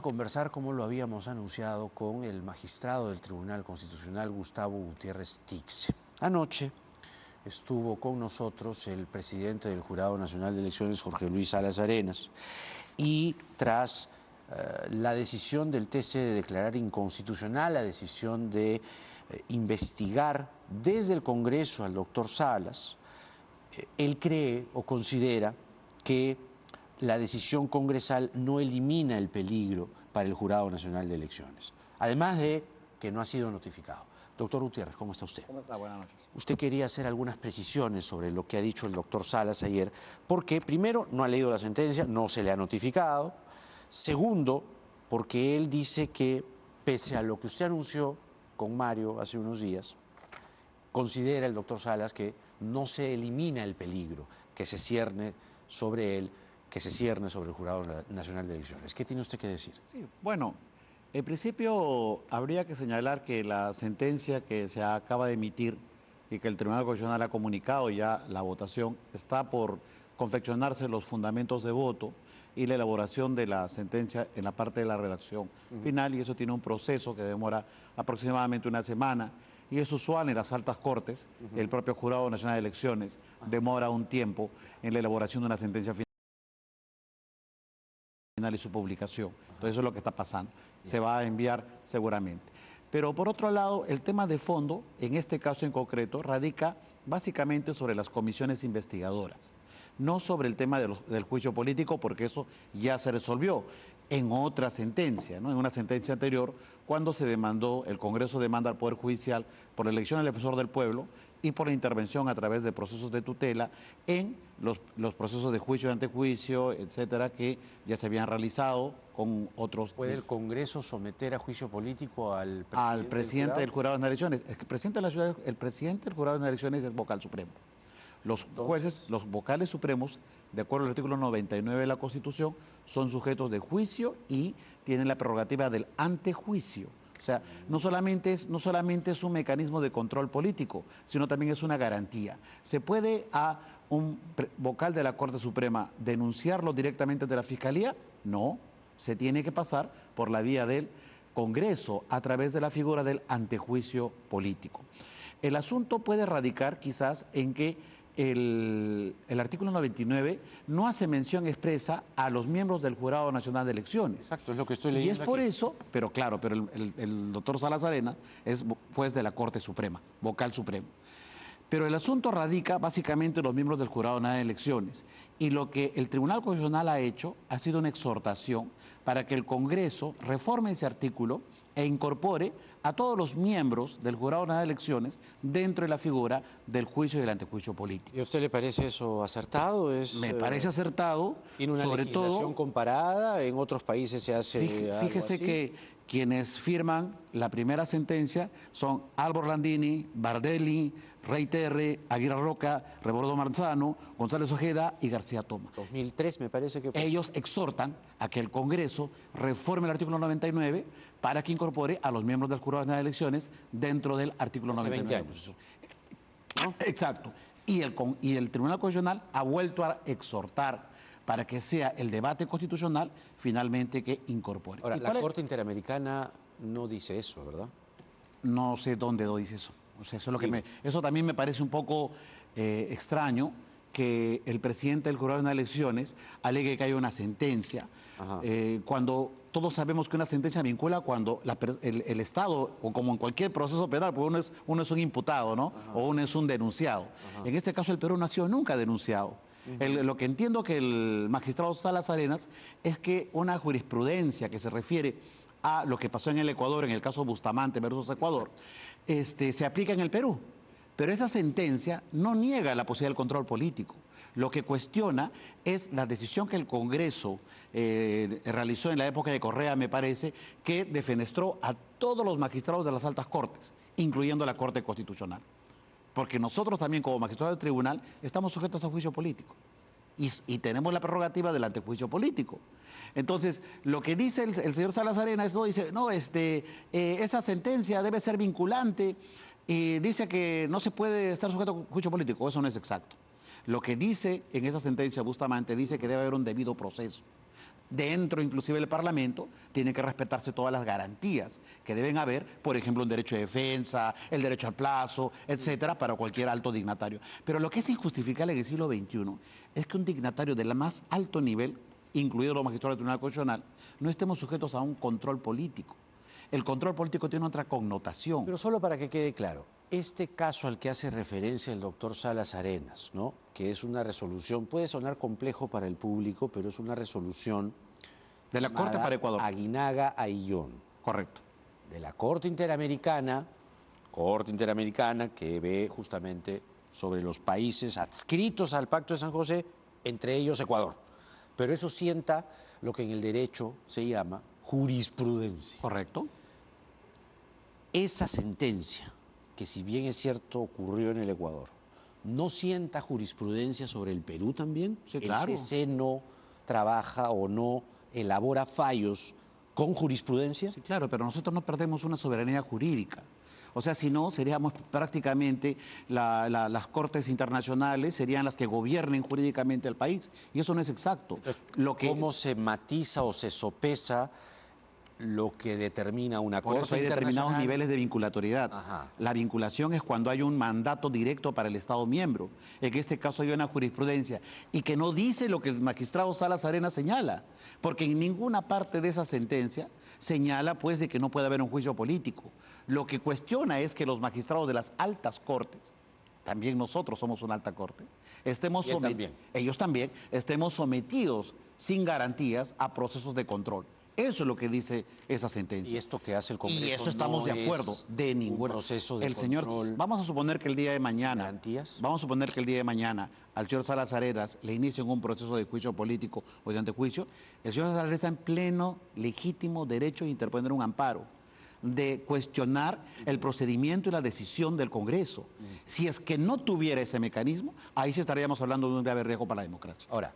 Conversar, como lo habíamos anunciado, con el magistrado del Tribunal Constitucional, Gustavo Gutiérrez Tixe. Anoche estuvo con nosotros el presidente del Jurado Nacional de Elecciones, Jorge Luis Salas Arenas, y tras la decisión del TC de declarar inconstitucional, la decisión de investigar desde el Congreso al doctor Salas, él cree o considera que la decisión congresal no elimina el peligro para el Jurado Nacional de Elecciones, además de que no ha sido notificado. Doctor Gutiérrez, ¿cómo está usted? ¿Cómo está? Buenas noches. Usted quería hacer algunas precisiones sobre lo que ha dicho el doctor Salas ayer, porque primero, no ha leído la sentencia, no se le ha notificado. Segundo, porque él dice que, pese a lo que usted anunció con Mario hace unos días, considera el doctor Salas que no se elimina el peligro que se cierne sobre él, que se cierne sobre el Jurado Nacional de Elecciones. ¿Qué tiene usted que decir? Sí, bueno, en principio habría que señalar que la sentencia que se acaba de emitir y que el Tribunal Constitucional ha comunicado ya la votación, está por confeccionarse los fundamentos de voto y la elaboración de la sentencia en la parte de la redacción final, y eso tiene un proceso que demora aproximadamente una semana, y es usual en las altas cortes. El propio Jurado Nacional de Elecciones demora un tiempo en la elaboración de una sentencia final y su publicación. Entonces eso es lo que está pasando. Se va a enviar seguramente. Pero por otro lado, el tema de fondo, en este caso en concreto, radica básicamente sobre las comisiones investigadoras, no sobre el tema del juicio político, porque eso ya se resolvió en otra sentencia, ¿no? En una sentencia anterior, cuando se demandó, el Congreso demanda al Poder Judicial por la elección del defensor del pueblo y por la intervención a través de procesos de tutela en los procesos de juicio y antejuicio, etcétera, que ya se habían realizado con otros. ¿Puede el Congreso someter a juicio político al presidente del Jurado de Elecciones? Es que el presidente del Jurado de Elecciones es vocal supremo. Los jueces, los vocales supremos, de acuerdo al artículo 99 de la Constitución, son sujetos de juicio y tienen la prerrogativa del antejuicio. O sea, no solamente es un mecanismo de control político, sino también es una garantía. ¿Se puede a un vocal de la Corte Suprema denunciarlo directamente de la Fiscalía? No, se tiene que pasar por la vía del Congreso a través de la figura del antejuicio político. El asunto puede radicar quizás en que el artículo 99 no hace mención expresa a los miembros del Jurado Nacional de Elecciones. Exacto, es lo que estoy leyendo. Y es por aquí. eso, pero claro, pero el doctor Salas Arenas es juez de la Corte Suprema, vocal supremo. Pero el asunto radica básicamente en los miembros del Jurado Nacional de Elecciones. Y lo que el Tribunal Constitucional ha hecho ha sido una exhortación para que el Congreso reforme ese artículo e incorpore a todos los miembros del Jurado Nacional de Elecciones dentro de la figura del juicio y del antejuicio político. ¿Y a usted le parece eso acertado? Me parece acertado. ¿Tiene una sobre legislación todo comparada? ¿En otros países se hace Fíjese algo así? que quienes firman la primera sentencia son Álvaro Landini, Bardelli, Rey Terre, Aguirre Roca, Rebordo Marzano, González Ojeda y García Toma. 2003 me parece que fue. Ellos exhortan a que el Congreso reforme el artículo 99 para que incorpore a los miembros del Jurado Nacional de Elecciones dentro del artículo Hace 99. 20 años. ¿No? Exacto. Y el Tribunal Constitucional ha vuelto a exhortar para que sea el debate constitucional finalmente que incorpore. Ahora, la Corte Interamericana no dice eso, ¿verdad? No sé dónde dice eso. O sea, eso, es lo que eso también me parece un poco extraño, que el presidente del Jurado de Elecciones alegue que hay una sentencia, cuando todos sabemos que una sentencia vincula cuando el Estado, o como en cualquier proceso penal, pues uno es un imputado, ¿no? O uno es un denunciado. En este caso el Perú no ha sido nunca denunciado. Lo que entiendo que el magistrado Salas Arenas es que una jurisprudencia que se refiere a lo que pasó en el Ecuador, en el caso Bustamante versus Ecuador, se aplica en el Perú. Pero esa sentencia no niega la posibilidad del control político. Lo que cuestiona es la decisión que el Congreso realizó en la época de Correa, me parece, que defenestró a todos los magistrados de las altas cortes, incluyendo la Corte Constitucional. Porque nosotros también, como magistrados del tribunal, estamos sujetos a juicio político. Y tenemos la prerrogativa del antejuicio político. Entonces, lo que dice el señor Salas Arenas, ¿no? Dice, no, esa sentencia debe ser vinculante y dice que no se puede estar sujeto a juicio político. Eso no es exacto. Lo que dice en esa sentencia Bustamante dice que debe haber un debido proceso. dentro inclusive del Parlamento, tienen que respetarse todas las garantías que deben haber, por ejemplo, un derecho de defensa, el derecho al plazo, etcétera, para cualquier alto dignatario. Pero lo que es injustificable en el siglo XXI es que un dignatario del más alto nivel, incluidos los magistrados del Tribunal Constitucional, no estemos sujetos a un control político. El control político tiene otra connotación. Pero solo para que quede claro, este caso al que hace referencia el doctor Salas Arenas, ¿no?, que es una resolución, puede sonar complejo para el público, pero es una resolución De la Corte para Ecuador. Aguinaga Ayllón. Correcto. De la Corte Interamericana que ve justamente sobre los países adscritos al Pacto de San José, entre ellos Ecuador. Pero eso sienta lo que en el derecho se llama jurisprudencia. Correcto. Esa sentencia, que si bien es cierto ocurrió en el Ecuador, ¿no sienta jurisprudencia sobre el Perú también? Sí, claro. ¿El TC no trabaja o no elabora fallos con jurisprudencia? Sí, claro, pero nosotros no perdemos una soberanía jurídica. O sea, si no, seríamos prácticamente las cortes internacionales serían las que gobiernen jurídicamente el país. Y eso no es exacto. ¿Cómo se matiza o se sopesa lo que determina una Por corte eso hay determinados internacional? niveles de vinculatoriedad. Ajá. La vinculación es cuando hay un mandato directo para el Estado miembro. En este caso hay una jurisprudencia y que no dice lo que el magistrado Salas Arenas señala, porque en ninguna parte de esa sentencia señala pues de que no puede haber un juicio político. Lo que cuestiona es que los magistrados de las altas cortes, también nosotros somos una alta corte, ellos también estemos sometidos sin garantías a procesos de control. Eso es lo que dice esa sentencia. ¿Y esto que hace el Congreso? Y eso estamos no de acuerdo, es de ningún proceso de el señor, control. vamos a suponer que el día de mañana, ¿Garantías? vamos a suponer que el día de mañana al señor Salas Arenas le inicien un proceso de juicio político o de antejuicio, el señor Salas Arenas está en pleno legítimo derecho de interponer un amparo, de cuestionar el procedimiento y la decisión del Congreso. Si es que no tuviera ese mecanismo, ahí sí estaríamos hablando de un grave riesgo para la democracia. Ahora,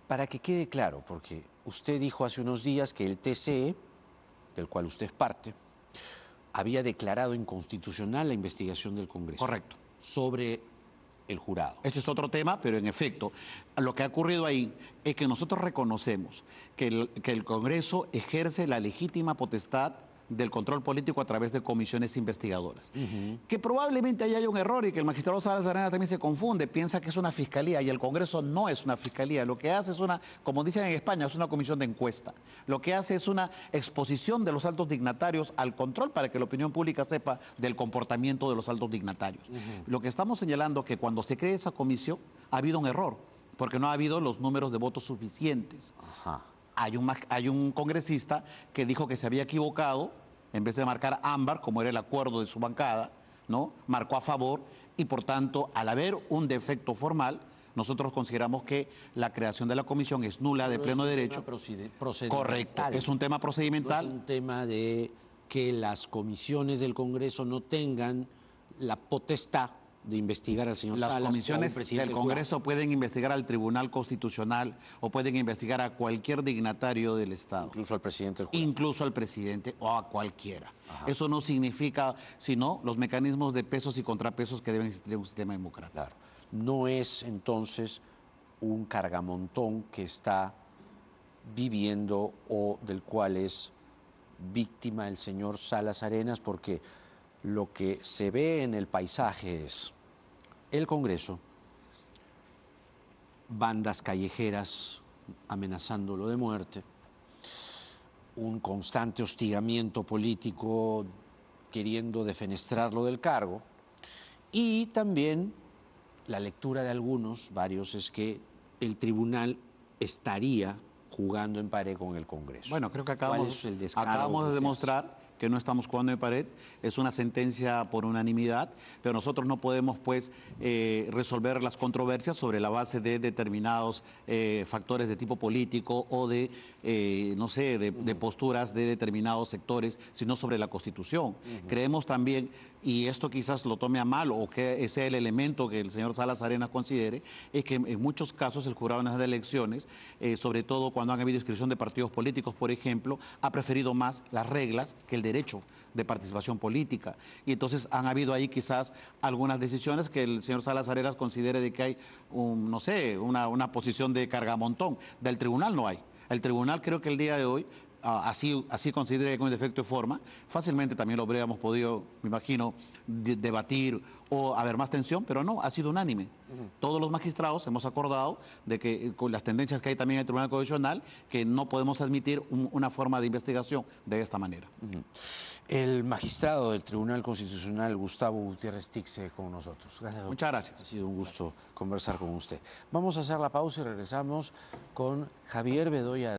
para que quede claro, porque usted dijo hace unos días que el TCE, del cual usted es parte, había declarado inconstitucional la investigación del Congreso. Correcto. Sobre el jurado. Este es otro tema, pero en efecto, lo que ha ocurrido ahí es que nosotros reconocemos que el Congreso ejerce la legítima potestad del control político a través de comisiones investigadoras. Que probablemente ahí haya un error y que el magistrado Salas Arenas también se confunde, piensa que es una fiscalía y el Congreso no es una fiscalía. Lo que hace es una, como dicen en España, es una comisión de encuesta. Lo que hace es una exposición de los altos dignatarios al control para que la opinión pública sepa del comportamiento de los altos dignatarios. Lo que estamos señalando es que cuando se cree esa comisión ha habido un error, porque no ha habido los números de votos suficientes. Ajá. Hay un congresista que dijo que se había equivocado, en vez de marcar ámbar, como era el acuerdo de su bancada, ¿no?, marcó a favor y, por tanto, al haber un defecto formal, nosotros consideramos que la creación de la comisión es nula de pleno derecho. Procedimental. Correcto, es un tema procedimental. No es un tema de que las comisiones del Congreso no tengan la potestad de investigar al señor Las Salas. comisiones del Congreso pueden investigar al Tribunal Constitucional o pueden investigar a cualquier dignatario del Estado. Incluso al presidente del jurado. Incluso al presidente o a cualquiera. Ajá. Eso no significa, sino los mecanismos de pesos y contrapesos que deben existir en un sistema democrático. Claro. No es entonces un cargamontón que está viviendo o del cual es víctima el señor Salas Arenas, porque lo que se ve en el paisaje es el Congreso, bandas callejeras amenazándolo de muerte, un constante hostigamiento político queriendo defenestrarlo del cargo, y también la lectura de algunos, varios, es que el tribunal estaría jugando en pared con el Congreso. Bueno, creo que ¿Cuál es el descaro acabamos de ustedes? demostrar que no estamos jugando en pared, es una sentencia por unanimidad, pero nosotros no podemos pues resolver las controversias sobre la base de determinados factores de tipo político o de, no sé, de posturas de determinados sectores, sino sobre la Constitución. Creemos también, y esto quizás lo tome a mal o que ese es el elemento que el señor Salas Arenas considere, es que en muchos casos el Jurado Nacional de Elecciones, sobre todo cuando han habido inscripción de partidos políticos, por ejemplo, ha preferido más las reglas que el derecho de participación política. Y entonces han habido ahí quizás algunas decisiones que el señor Salas Arenas considere de que hay, no sé, una posición de cargamontón. Del tribunal no hay. El tribunal creo que el día de hoy, así considera que con defecto de forma, fácilmente también lo habríamos podido, me imagino, debatir o haber más tensión, pero no, ha sido unánime. Todos los magistrados hemos acordado de que con las tendencias que hay también en el Tribunal Constitucional, que no podemos admitir una forma de investigación de esta manera. El magistrado del Tribunal Constitucional, Gustavo Gutiérrez Tixe, con nosotros. Gracias, doctor. Muchas gracias. Ha sido un gusto conversar con usted. Vamos a hacer la pausa y regresamos con Javier Bedoya.